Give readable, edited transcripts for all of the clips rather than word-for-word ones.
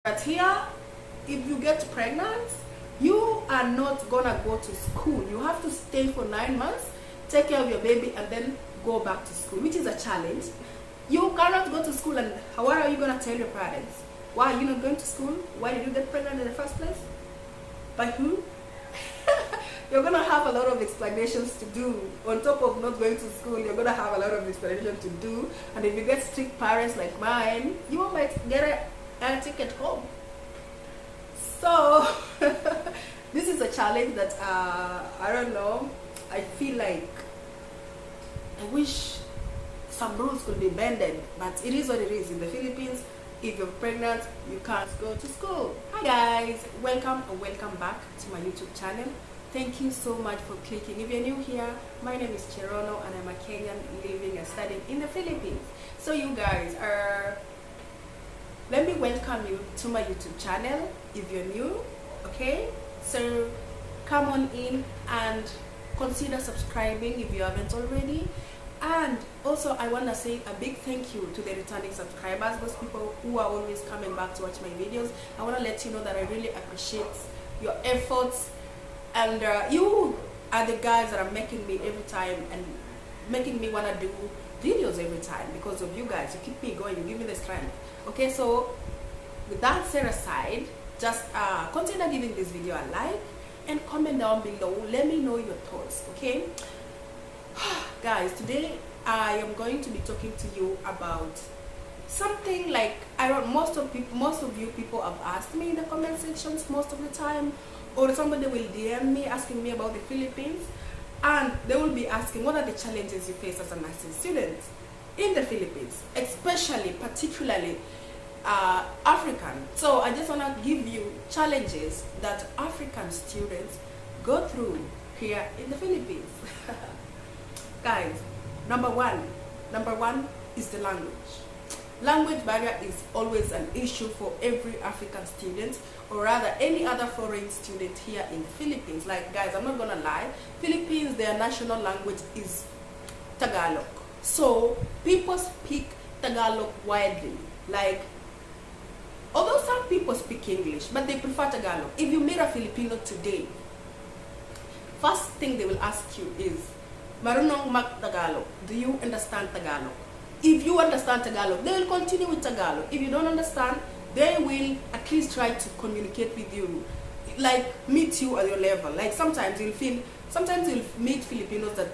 But here, if you get pregnant, you are not gonna go to school. You have to stay for 9 months, take care of your baby, and then go back to school, which is a challenge. You cannot go to school, and what are you gonna tell your parents? Why are you not going to school? Why did you get pregnant in the first place? By who? You're gonna have a lot of explanations to do. On top of not going to school, you're gonna have a lot of explanations to do. And if you get strict parents like mine, you might get a ticket home. So this is a challenge that I don't know. I feel like I wish some rules could be bended, but it is what it is. In the Philippines, if you're pregnant, you can't go to school. Hi guys, welcome or welcome back to my YouTube channel. Thank you so much for clicking. If you're new here, my name is Cherono and I'm a Kenyan living and studying in the Philippines. So you guys let me welcome you to my YouTube channel if you're new, okay? So come on in and consider subscribing if you haven't already. And also I want to say a big thank you to the returning subscribers, those people who are always coming back to watch my videos. I want to let you know that I really appreciate your efforts, and you are the guys that are making me every time and making me want to do videos every time. Because of you guys, you keep me going, you give me the strength. Okay, so with that set aside, just consider giving this video a like and comment down below. Let me know your thoughts, okay? Guys, today I am going to be talking to you about something like most of you people have asked me in the comment sections most of the time, or somebody will DM me asking me about the Philippines, and they will be asking what are the challenges you face as a nursing student in the Philippines, particularly African. So I just want to give you challenges that African students go through here in the Philippines. Guys, number one is the language. Language barrier is always an issue for every African student, or rather any other foreign student here in the Philippines. Like guys, I'm not gonna lie, Philippines, their national language is Tagalog. So people speak Tagalog widely. Like, although some people speak English, but they prefer Tagalog. If you meet a Filipino today, first thing they will ask you is, marunong mag Tagalog? Do you understand Tagalog? If you understand Tagalog, they will continue with Tagalog. If you don't understand, they will at least try to communicate with you, like meet you at your level. Like sometimes you'll meet Filipinos that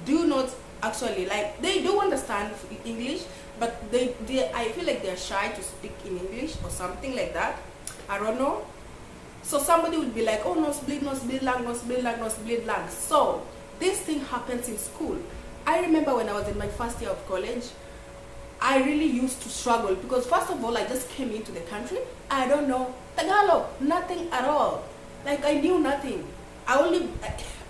do not actually, like, they do understand English, but I feel like they're shy to speak in English or something like that. I don't know. So somebody would be like, oh, no split lang. So this thing happens in school. I remember when I was in my first year of college, I really used to struggle because first of all, I just came into the country. I don't know Tagalog, nothing at all. Like I knew nothing.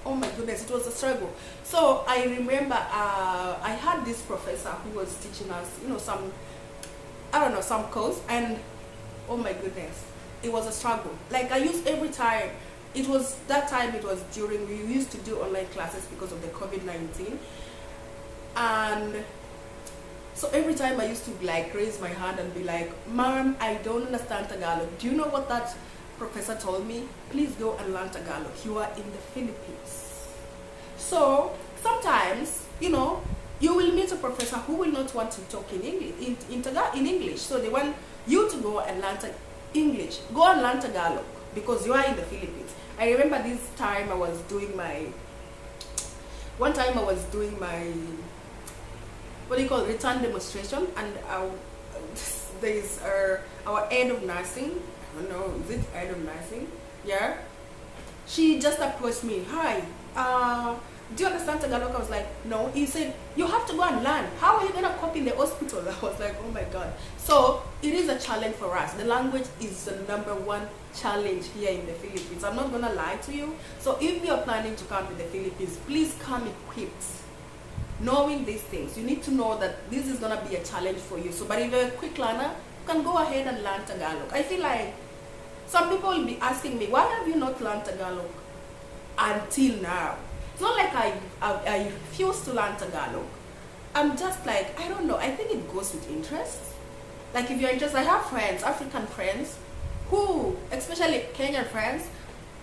Oh my goodness, it was a struggle. So I remember I had this professor who was teaching us, some course, and oh my goodness, it was a struggle. Like I used every time. It was during, we used to do online classes because of the COVID-19. And so every time I used to like raise my hand and be like, ma'am, I don't understand Tagalog. Do you know what that professor told me? Please go and learn Tagalog. You are in the Philippines. So sometimes, you will meet a professor who will not want to talk in English. So they want you to go and learn English. Go and learn Tagalog because you are in the Philippines. I remember this time I was doing my return demonstration, and there's our head of nursing, I don't know, is it head of nursing? Yeah. She just approached me, hi, do you understand Tagalog? I was like, no. He said, you have to go and learn. How are you going to cope in the hospital? I was like, oh my God. So it is a challenge for us. The language is the #1 challenge here in the Philippines. I'm not going to lie to you. So if you're planning to come to the Philippines, please come equipped. Knowing these things, you need to know that this is going to be a challenge for you. So, but if you're a quick learner, you can go ahead and learn Tagalog. I feel like some people will be asking me, why have you not learned Tagalog until now? It's not like I refuse to learn Tagalog. I'm just like, I don't know, I think it goes with interest. Like if you're interested, I have friends, African friends, who, especially Kenyan friends,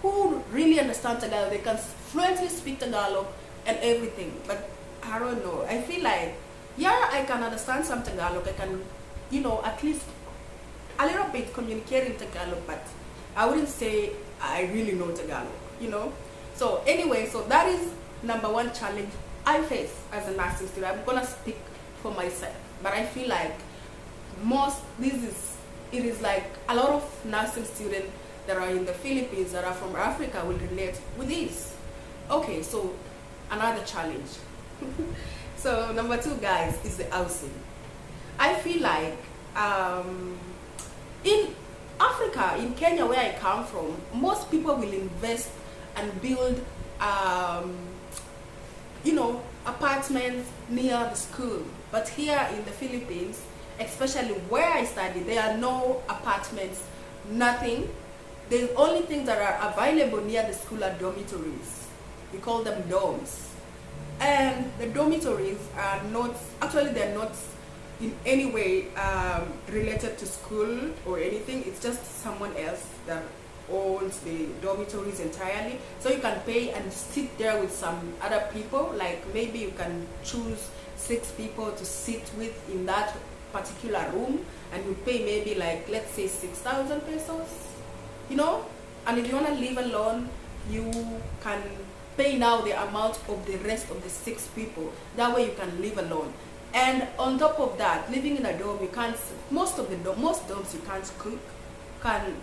who really understand Tagalog. They can fluently speak Tagalog and everything. But I don't know. I feel like, yeah, I can understand some Tagalog. I can, at least a little bit communicate in Tagalog, but I wouldn't say I really know Tagalog. So anyway, so that is number one challenge I face as a nursing student. I'm gonna speak for myself, but I feel like it is like a lot of nursing students that are in the Philippines that are from Africa will relate with this. Okay, so another challenge. So number two, guys, is the housing. I feel like in Africa, in Kenya, where I come from, most people will invest and build apartments near the school. But here in the Philippines, especially where I study, there are no apartments, nothing. The only things that are available near the school are dormitories. We call them dorms. And the dormitories are not, actually they're not in any way related to school or anything. It's just someone else that owns the dormitories entirely. So you can pay and sit there with some other people. Like maybe you can choose 6 people to sit with in that particular room, and you pay maybe like, let's say 6,000 pesos, and if you want to live alone, you can pay now the amount of the rest of the 6 people. That way you can live alone. And on top of that, living in a dorm, you can't, most dorms you can't cook,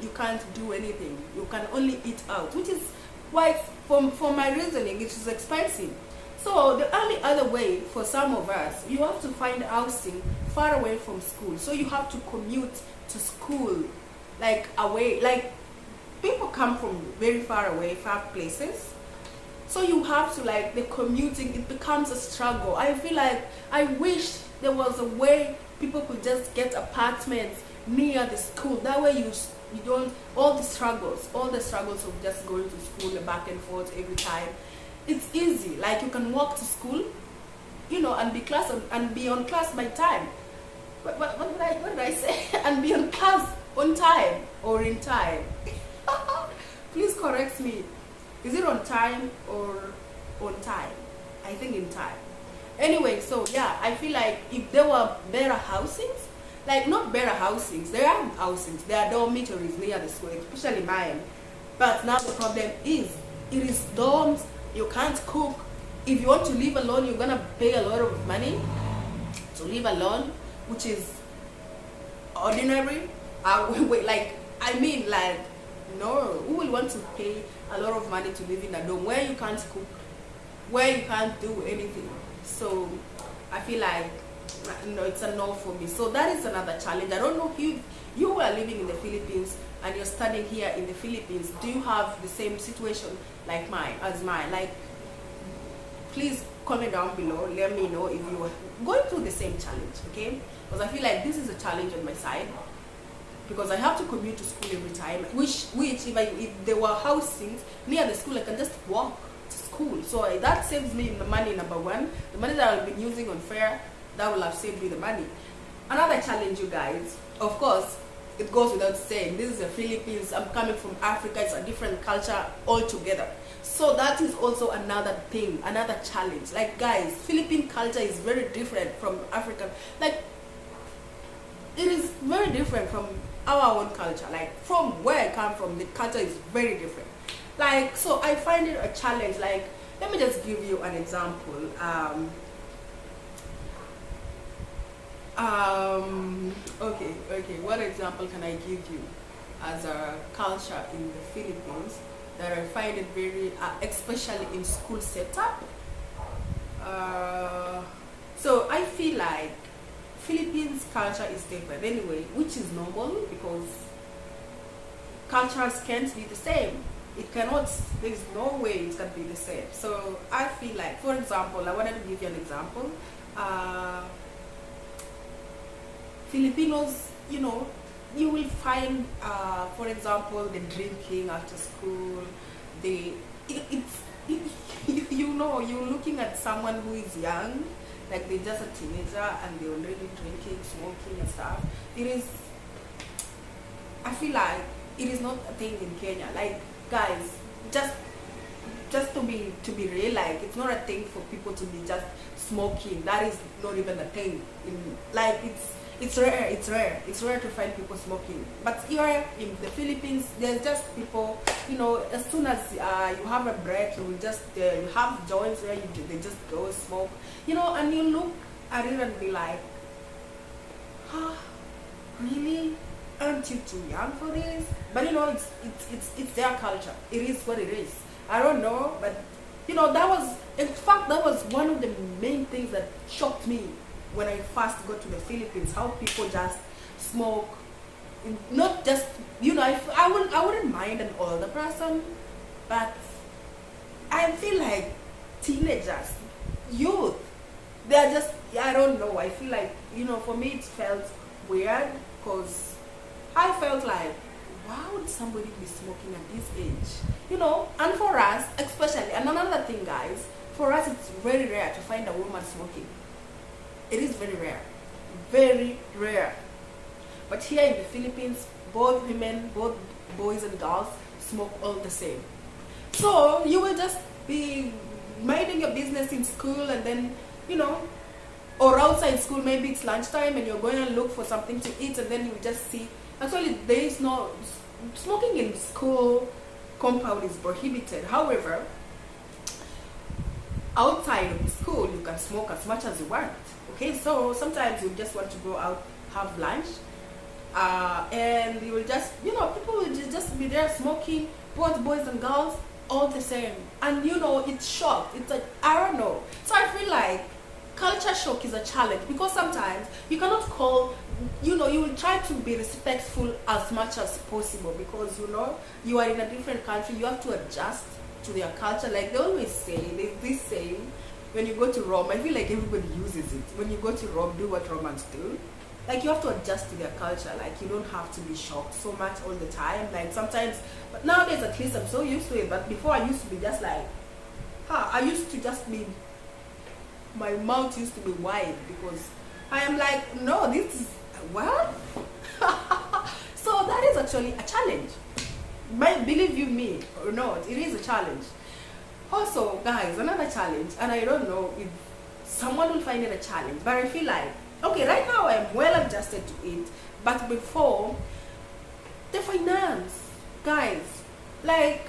you can't do anything. You can only eat out, which is why, for my reasoning, it is expensive. So the only other way for some of us, you have to find housing far away from school. So you have to commute to school, like away, like people come from very far away, far places. So you have to, like, the commuting, it becomes a struggle. I feel like I wish there was a way people could just get apartments near the school. That way you don't, all the struggles of just going to school back and forth every time. It's easy. Like you can walk to school, and be on class by time. What did I say? And be on class on time or in time. Please correct me. Is it on time or on time? I think in time. Anyway, so yeah, I feel like if there were better housings, like not better housings, there are housings, there are dormitories near the school, especially mine. But now the problem is, it is dorms, you can't cook. If you want to live alone, you're gonna pay a lot of money to live alone, which is ordinary. No, who will want to pay a lot of money to live in a dorm where you can't cook, where you can't do anything? So I feel like, no, it's a no for me. So that is another challenge. I don't know if you are living in the Philippines and you're studying here in the Philippines. Do you have the same situation like mine? Like, please comment down below. Let me know if you are going through the same challenge, okay? Because I feel like this is a challenge on my side, because I have to commute to school every time, which if there were housings near the school, I can just walk to school. So that saves me the money, number one. The money that I've been using on fare, that will have saved me the money. Another challenge, you guys, of course, it goes without saying, this is the Philippines, I'm coming from Africa, it's a different culture altogether. So that is also another thing, another challenge. Like guys, Philippine culture is very different from African. Like, it is very different from our own culture. Like from where I come from, the culture is very different. Like, so I find it a challenge. Like, let me just give you an example. Okay, what example can I give you as a culture in the Philippines that I find it very, especially in school setup? So I feel like Philippines culture is different anyway, which is normal because cultures can't be the same. It cannot, there's no way it can be the same. So I feel like, for example, I wanted to give you an example. Filipinos, you will find, for example, the drinking after school, you're looking at someone who is young, like they're just a teenager and they're already drinking, smoking and stuff. It is, I feel like it is not a thing in Kenya. Like, guys, just to be real, like, it's not a thing for people to be just smoking. That is not even a thing. Like, it's rare. It's rare to find people smoking. But here in the Philippines, there's just people, you know, as soon as you have a break, you will just you have joints where they just go smoke, you know, and you look at it and be like, really? Aren't you too young for this? But you know, it's their culture. It is what it is. I don't know, but you know, that was one of the main things that shocked me when I first got to the Philippines. How people just smoke, not just, you know, I wouldn't mind an older person, but I feel like teenagers, youth, they're just, I don't know. I feel like, you know, for me it felt weird because I felt like, why would somebody be smoking at this age? You know, and for us, especially, and another thing, guys, for us it's very rare to find a woman smoking. It is very rare. Very rare. But here in the Philippines, both women, both boys and girls smoke all the same. So you will just be minding your business in school and then, you know, or outside school, maybe it's lunchtime and you're going to look for something to eat and then you just see. Actually, there is no smoking in school compound is prohibited. However, outside of the school, you can smoke as much as you want. Okay, so sometimes you just want to go out, have lunch, and you will just, you know, people will just be there smoking, both boys and girls, all the same. And you know, it's shock. It's like, I don't know. So I feel like culture shock is a challenge because sometimes you cannot call, you know, you will try to be respectful as much as possible because, you know, you are in a different country, you have to adjust to their culture. Like they always say, there's this saying, when you go to Rome, I feel like everybody uses it. When you go to Rome, do what Romans do. Like you have to adjust to their culture. Like you don't have to be shocked so much all the time. Like sometimes, but nowadays at least I'm so used to it. But before I used to be just like, I used to just be, my mouth used to be wide because I am like, no, this is, what? So that is actually a challenge. Believe you me or not, it is a challenge. Also, guys, another challenge, and I don't know if someone will find it a challenge, but I feel like, okay, right now I'm well adjusted to it, but before, the finance, guys, like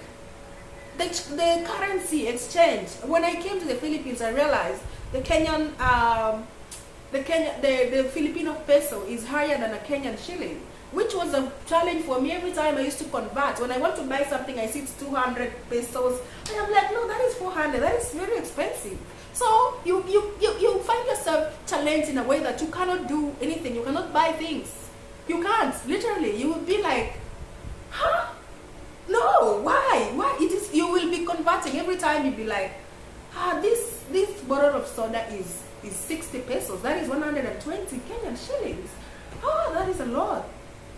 the currency exchange. When I came to the Philippines, I realized the Kenyan, the Filipino peso is higher than a Kenyan shilling, which was a challenge for me. Every time I used to convert, when I want to buy something, I see it's 200 pesos, and I'm like, no, that is 400, that is very expensive. So you find yourself challenged in a way that you cannot do anything, you cannot buy things. You can't, literally, you will be like, huh? No, why? It is, you will be converting every time. You'll be like, this bottle of soda is 60 pesos, that is 120 Kenyan shillings. That is a lot.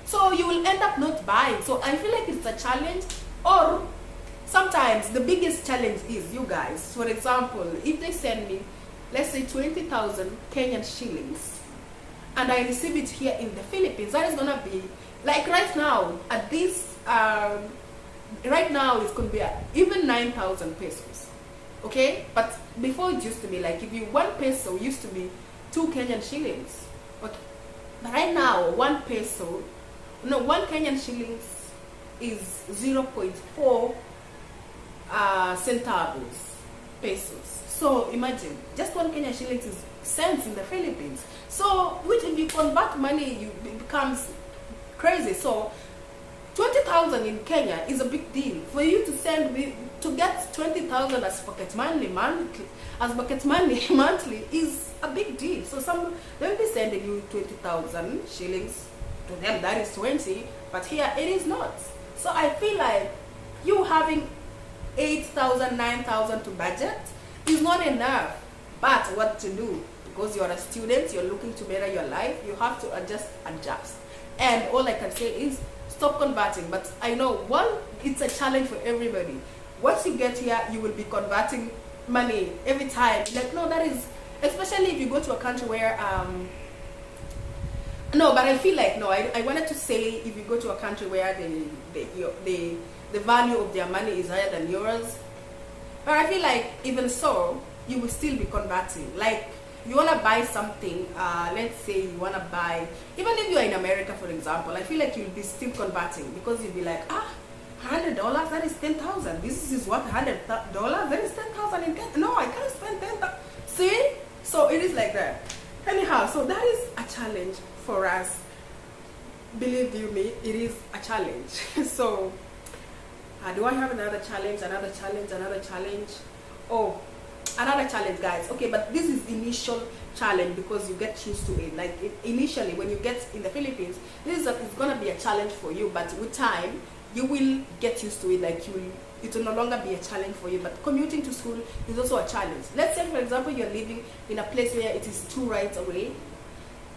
So you will end up not buying. So I feel like it's a challenge. Or sometimes the biggest challenge is, you guys, for example, if they send me, let's say 20,000 Kenyan shillings, and I receive it here in the Philippines, that is gonna be, like right now, at this, right now it's gonna be even 9,000 pesos. Okay? But before it used to be like, if you, 1 peso used to be 2 Kenyan shillings. But right now, 1 Kenyan shillings is 0.4 centavos pesos. So imagine, just 1 Kenyan shillings is cents in the Philippines. So, which if you convert money, it becomes crazy. So 20,000 in Kenya is a big deal. For you to send me, to get 20,000 as pocket money monthly is a big deal. So they'll be sending you 20,000 shillings. To them that is 20, but here it is not. So I feel like you having 8,000, 9,000 to budget is not enough. But what to do? Because you're a student, you're looking to better your life, you have to adjust. And all I can say is stop converting. But I know, one, it's a challenge for everybody. Once you get here, you will be converting money every time. Like, no, that is, especially if you go to a country where no, but I feel like no. I wanted to say if you go to a country where the value of their money is higher than yours, but I feel like even so, you will still be converting. Like you wanna buy something, let's say you wanna buy, even if you're in America, for example, I feel like you'll be still converting because you'll be like, $100, that is 10,000. This is what, $100, that is 10,000 in 10. No, I can't spend 10,000. See, so it is like that. Anyhow, so that is a challenge for us. Believe you me, it is a challenge. So do I have another challenge? Oh, another challenge, guys. Okay, but this is initial challenge because you get used to it. Like initially when you get in the Philippines, it's gonna be a challenge for you, but with time you will get used to it. Like it will no longer be a challenge for you. But commuting to school is also a challenge. Let's say, for example, you're living in a place where it is 2 rides away.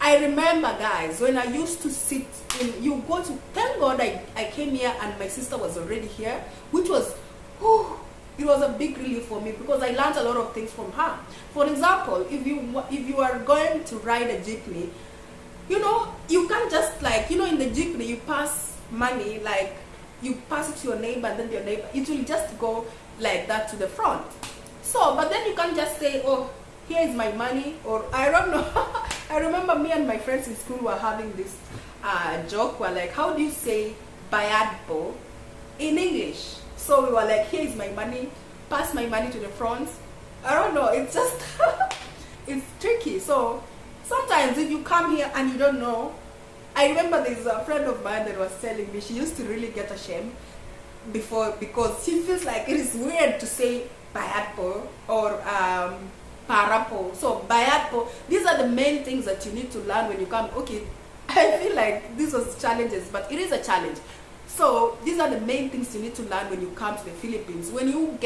I remember, guys, when I used to sit in, thank God I came here and my sister was already here, which was, it was a big relief for me because I learned a lot of things from her. For example, if you are going to ride a jeepney, you can't just in the jeepney you pass money, like you pass it to your neighbor and then your neighbor, it will just go like that to the front. So, but then you can't just say, oh, here is my money, or I don't know. I remember me and my friends in school were having this joke where like, how do you say bayad po in English? So we were like, here is my money, pass my money to the front. I don't know, it's just, it's tricky. So sometimes if you come here and you don't know, I remember there's a friend of mine that was telling me she used to really get ashamed before because she feels like it is weird to say bayad po or parapo. So bayad po, these are the main things that you need to learn when you come. Okay, I feel like this was challenges, but it is a challenge. So these are the main things you need to learn when you come to the Philippines. When you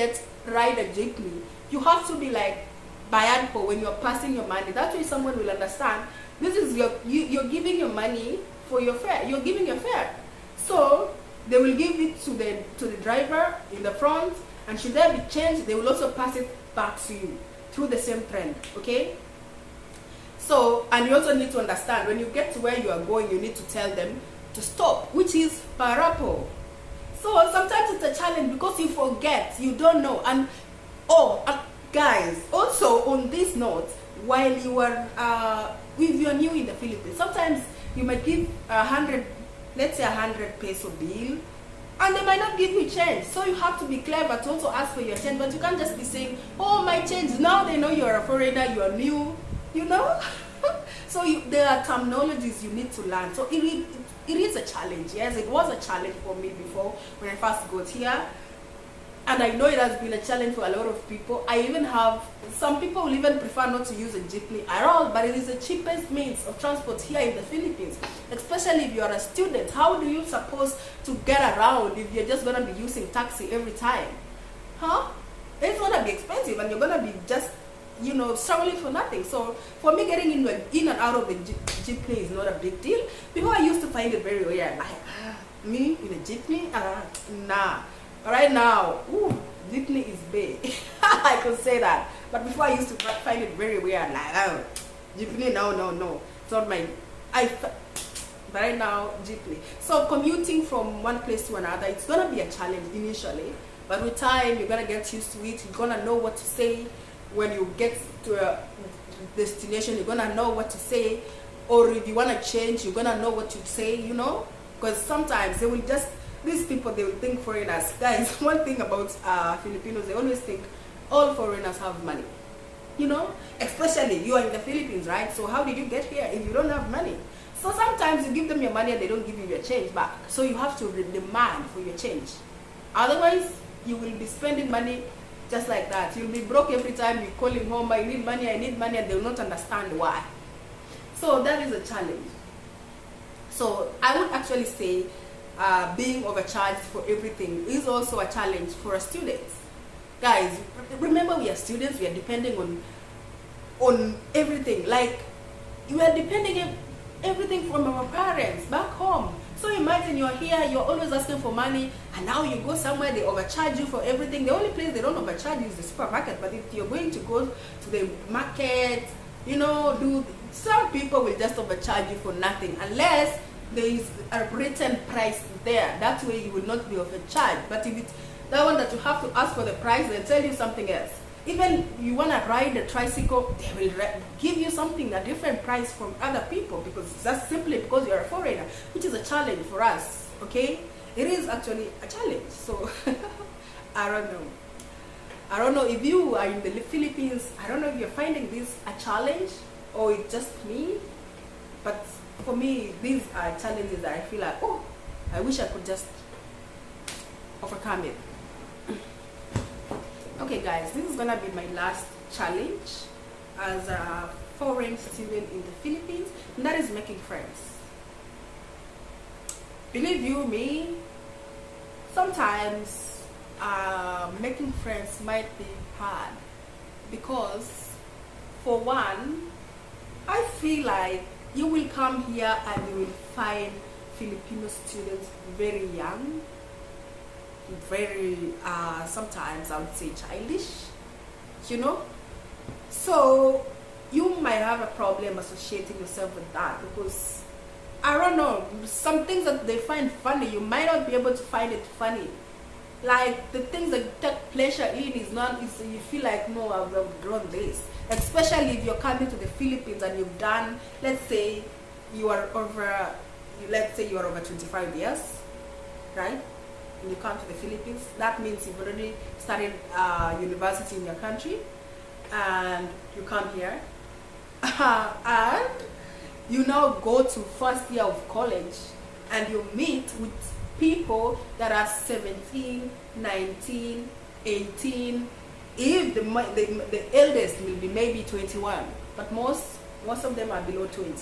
ride a jeepney, you have to be like bayad po when you're passing your money. That way someone will understand. This is you're giving your money for your fare. You're giving your fare. So they will give it to the driver in the front, and should there be change, they will also pass it back to you through the same trend. Okay. So, and you also need to understand when you get to where you are going, you need to tell them to stop, which is parapo. So sometimes it's a challenge because you forget, you don't know. And guys, also on this note, while you are if you're new in the Philippines, sometimes you might give 100, let's say 100 peso bill, and they might not give you change. So you have to be clever to also ask for your change, but you can't just be saying, oh, my change. Now they know you're a foreigner, you're new, So there are terminologies you need to learn. So it is a challenge. Yes, it was a challenge for me before when I first got here. And I know it has been a challenge for a lot of people. I even have, some people will even prefer not to use a jeepney at all, but it is the cheapest means of transport here in the Philippines, especially if you are a student. How do you suppose to get around if you're just going to be using taxi every time? It's going to be expensive and you're going to be just, struggling for nothing. So for me, getting in and out of the jeepney is not a big deal. Before I used to find it very weird. Like, me in a jeepney? Nah. Right now, jeepney is big. I could say that. But before I used to find it very weird. Like, jeepney, no. It's not my... But right now, jeepney. So commuting from one place to another, it's going to be a challenge initially. But with time, you're going to get used to it. You're going to know what to say. When you get to a destination, you're going to know what to say. Or if you want to change, you're going to know what to say, Because sometimes they will just... These people, they will think foreigners. Guys, one thing about Filipinos, they always think all foreigners have money. Especially you are in the Philippines, right? So how did you get here if you don't have money? So sometimes you give them your money and they don't give you your change back. So you have to demand for your change. Otherwise, you will be spending money just like that. You'll be broke every time you call him home, I need money, and they will not understand why. So that is a challenge. So I would actually say being overcharged for everything is also a challenge for a student. Guys, remember we are students, we are depending on everything. Like, we are depending on everything from our parents back home. So imagine you're here, you're always asking for money, and now you go somewhere, they overcharge you for everything. The only place they don't overcharge you is the supermarket. But if you're going to go to the market, you know, some people will just overcharge you for nothing, unless there is a written price there. That way you will not be overcharged. But if it's that one that you have to ask for the price, they'll tell you something else. Even you want to ride a tricycle, they will give you something, a different price from other people, because that's simply because you're a foreigner, which is a challenge for us, okay? It is actually a challenge. So I don't know if you are in the Philippines. I don't know if you're finding this a challenge or it's just me, but for me, these are challenges that I feel like, oh, I wish I could just overcome it. Okay guys, this is gonna be my last challenge as a foreign student in the Philippines, and that is making friends. Believe you me, sometimes making friends might be hard, because for one, I feel like you will come here and you will find Filipino students very young, very sometimes I would say childish, you know. So you might have a problem associating yourself with that, because I don't know, some things that they find funny, you might not be able to find it funny. Like the things that you take pleasure in is not, you feel like, no, I've outgrown this. Especially if you're coming to the Philippines and you've done, let's say you are over 25 years, right? When you come to the Philippines, that means you've already started university in your country, and you come here and you now go to first year of college, and you meet with people that are 17, 19, 18. If the eldest will be maybe 21, but most of them are below 20.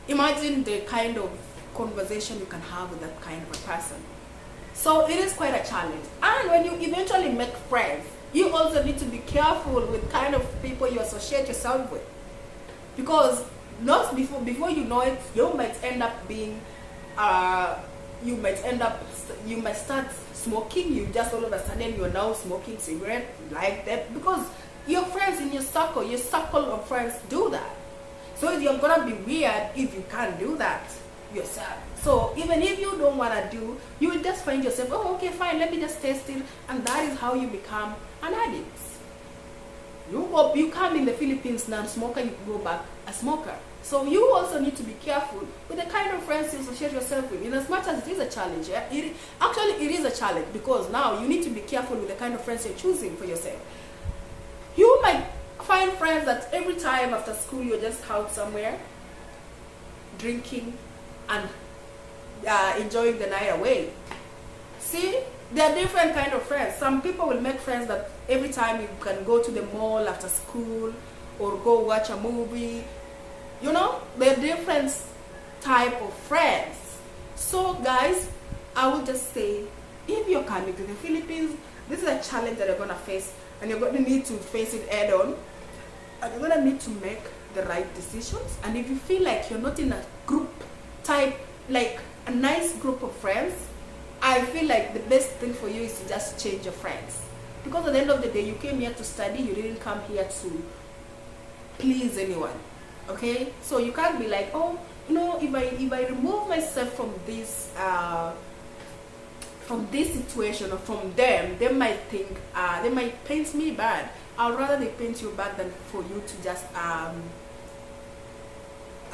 Imagine the kind of conversation you can have with that kind of a person. So it is quite a challenge. And when you eventually make friends, you also need to be careful with kind of people you associate yourself with, because not before you know it, you might end up being you might start smoking. You just all of a sudden you're now smoking cigarette like that, because your friends in your circle of friends do that. So you're gonna be weird if you can't do that yourself. So even if you don't want to do, you will just find yourself, oh, okay, fine, let me just taste it, and that is how you become an addict. You come in the Philippines non-smoker, you go back a smoker. So you also need to be careful with the kind of friends you associate yourself with. In as much as it is a challenge, yeah? It is a challenge, because now you need to be careful with the kind of friends you're choosing for yourself. You might find friends that every time after school you're just out somewhere drinking and enjoying the night away. See, there are different kind of friends. Some people will make friends that every time you can go to the mall after school or go watch a movie. You know, there are different type of friends. So guys, I will just say, if you're coming to the Philippines, this is a challenge that you're gonna face, and you're gonna need to face it head on, and you're gonna need to make the right decisions. And if you feel like you're not in a group type, like a nice group of friends, I feel like the best thing for you is to just change your friends, because at the end of the day, you came here to study. You didn't come here to please anyone. Okay, so you can't be like, oh, you know, if I remove myself from this situation or from them, they might think they might paint me bad. I'd rather they paint you bad than for you to just I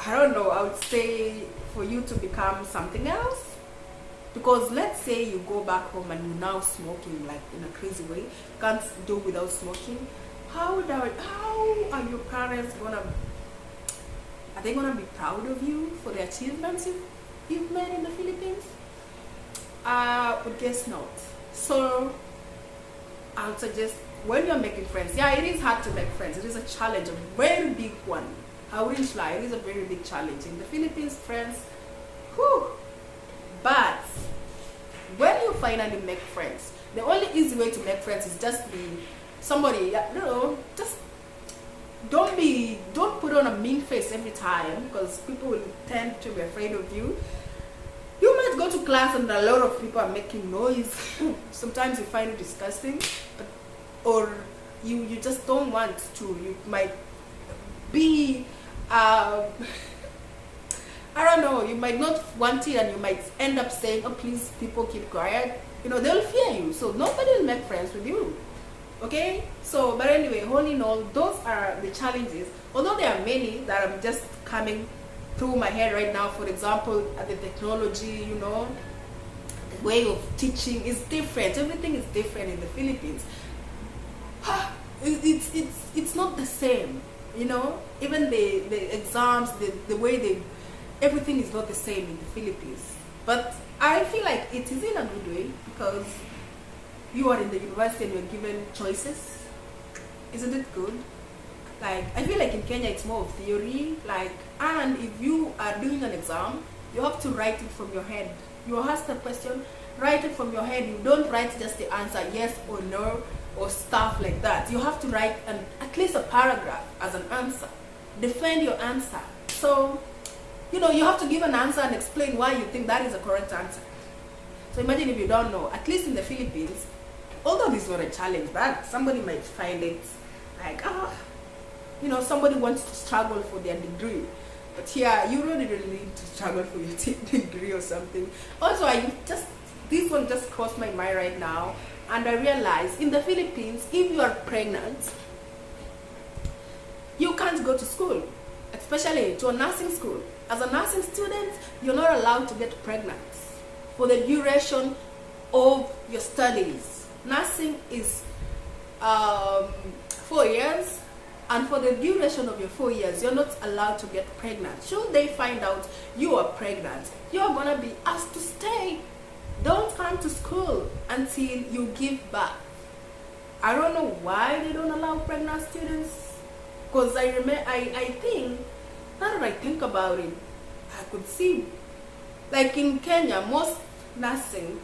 don't know, I would say for you to become something else. Because let's say you go back home and you're now smoking like in a crazy way, can't do without smoking. How are your parents gonna? Are they gonna be proud of you for the achievements you've made in the Philippines? I would guess not. So I would suggest, when you're making friends, yeah, it is hard to make friends. It is a challenge, a very big one. I wouldn't lie, it is a very big challenge in the Philippines, friends. Whew. But when you finally make friends, the only easy way to make friends is just be somebody, you know, just don't put on a mean face every time, because people will tend to be afraid of you. You might go to class and a lot of people are making noise. Sometimes you find it disgusting, but, or you just don't want to. You might be I don't know, you might not want it, and you might end up saying, oh please people keep quiet. They'll fear you, so nobody will make friends with you. Okay, so but anyway, all in all, those are the challenges, although there are many that I'm just coming through my head right now. For example, the technology, the way of teaching is different. Everything is different in the Philippines. It's not the same, even the exams, the way everything is not the same in the Philippines. But I feel like it is in a good way, because you are in the university and you're given choices. Isn't it good? Like, I feel like in Kenya it's more of theory, and if you are doing an exam, you have to write it from your head. You ask a question, write it from your head. You don't write just the answer, yes or no, or stuff like that. You have to write at least a paragraph as an answer. Defend your answer. So, you have to give an answer and explain why you think that is a correct answer. So imagine if you don't know. At least in the Philippines, although this is not a challenge, but somebody might find it like, somebody wants to struggle for their degree. But here, you don't really need to struggle for your degree or something. Also, this one just crossed my mind right now, and I realized in the Philippines, if you are pregnant, you can't go to school, especially to a nursing school. As a nursing student, you're not allowed to get pregnant for the duration of your studies. Nursing is 4 years, and for the duration of your 4 years, you're not allowed to get pregnant. Should they find out you are pregnant, you're gonna be asked to stay. Don't come to school until you give birth. I don't know why they don't allow pregnant students, because I think, now that I think about it, I could see, like in Kenya, most nursing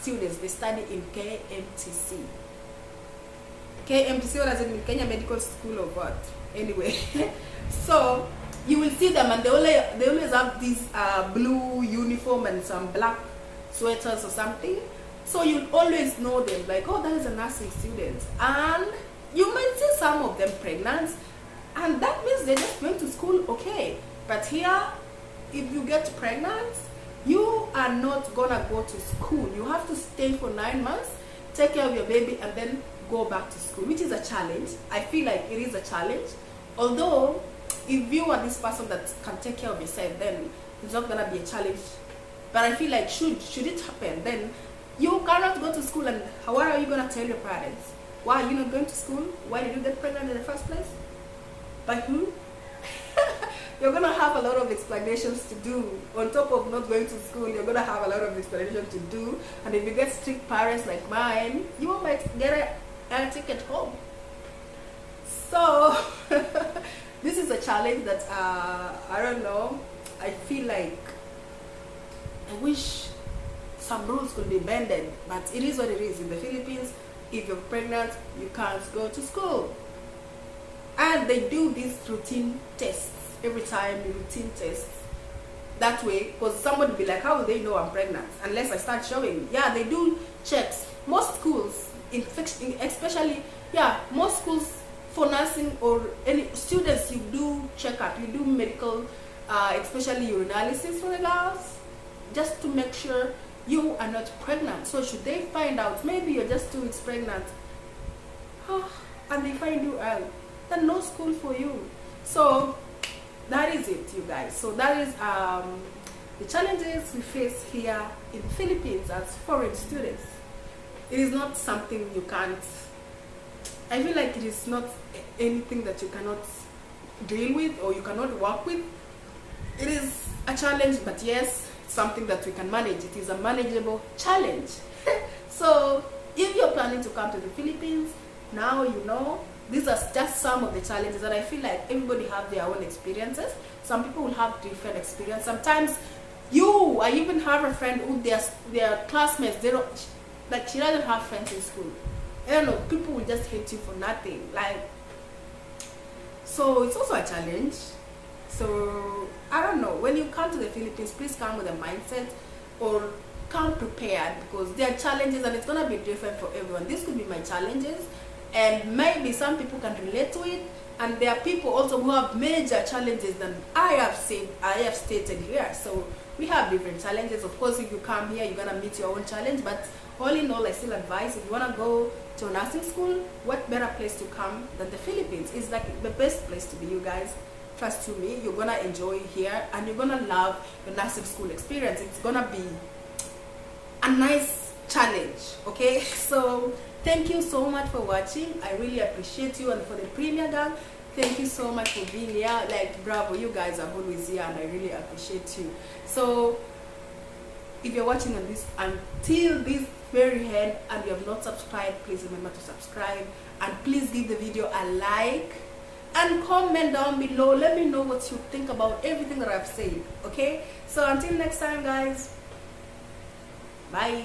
students, they study in KMTC. KMTC, what does it mean? Kenya Medical School of what? Anyway, so you will see them, and they always have this blue uniform and some black sweaters or something. So you always know them, like, oh, that is a nursing student. And you might see some of them pregnant, and that means they just went to school, okay. But here, if you get pregnant, you are not gonna go to school. You have to stay for 9 months, take care of your baby, and then go back to school, which is a challenge. I feel like it is a challenge. Although, if you are this person that can take care of yourself, then it's not gonna be a challenge. But I feel like should it happen, then you cannot go to school, and what are you gonna tell your parents? Why are you not going to school? Why did you get pregnant in the first place? By who? You're gonna have a lot of explanations to do. On top of not going to school, you're gonna have a lot of explanations to do. And if you get strict parents like mine, you might get a air ticket home. So this is a challenge that I don't know. I feel like I wish some rules could be bended, but it is what it is. In the Philippines, if you're pregnant, you can't go to school. And they do these routine tests every time, routine tests. That way, because somebody will be like, how will they know I'm pregnant? Unless I start showing. Yeah, they do checks. Most schools, especially, most schools for nursing or any students, you do checkup, you do medical, especially urinalysis for the girls, just to make sure you are not pregnant. So should they find out, maybe you're just 2 weeks pregnant, and they find you out, then no school for you. So that is it, you guys. So that is the challenges we face here in the Philippines as foreign students. It is not something you can't, I feel like it is not anything that you cannot deal with or you cannot work with. It is a challenge, but yes, it's something that we can manage. It is a manageable challenge. So if you're planning to come to the Philippines, now you know. These are just some of the challenges, and I feel like everybody have their own experiences. Some people will have different experience. Sometimes I even have a friend who their classmates, they don't, like, she doesn't have friends in school. I don't know, people will just hate you for nothing. Like, So it's also a challenge. So I don't know, when you come to the Philippines, please come with a mindset, or come prepared, because there are challenges and it's gonna be different for everyone. This could be my challenges, and maybe some people can relate to it, and there are people also who have major challenges than I have stated here. So we have different challenges. Of course, if you come here, you're gonna meet your own challenge, but all in all, I still advise, if you wanna go to a nursing school, what better place to come than the Philippines? It's like the best place to be, you guys. Trust you me, you're gonna enjoy here, and you're gonna love the nursing school experience. It's gonna be a nice challenge, okay? So thank you so much for watching. I really appreciate you, and for the Premier Gang, thank you so much for being here. Like, bravo, you guys are always here, and I really appreciate you. So if you're watching on this until this very end and you have not subscribed, please remember to subscribe, and please give the video a like and comment down below. Let me know what you think about everything that I've said, okay? So until next time, guys, bye.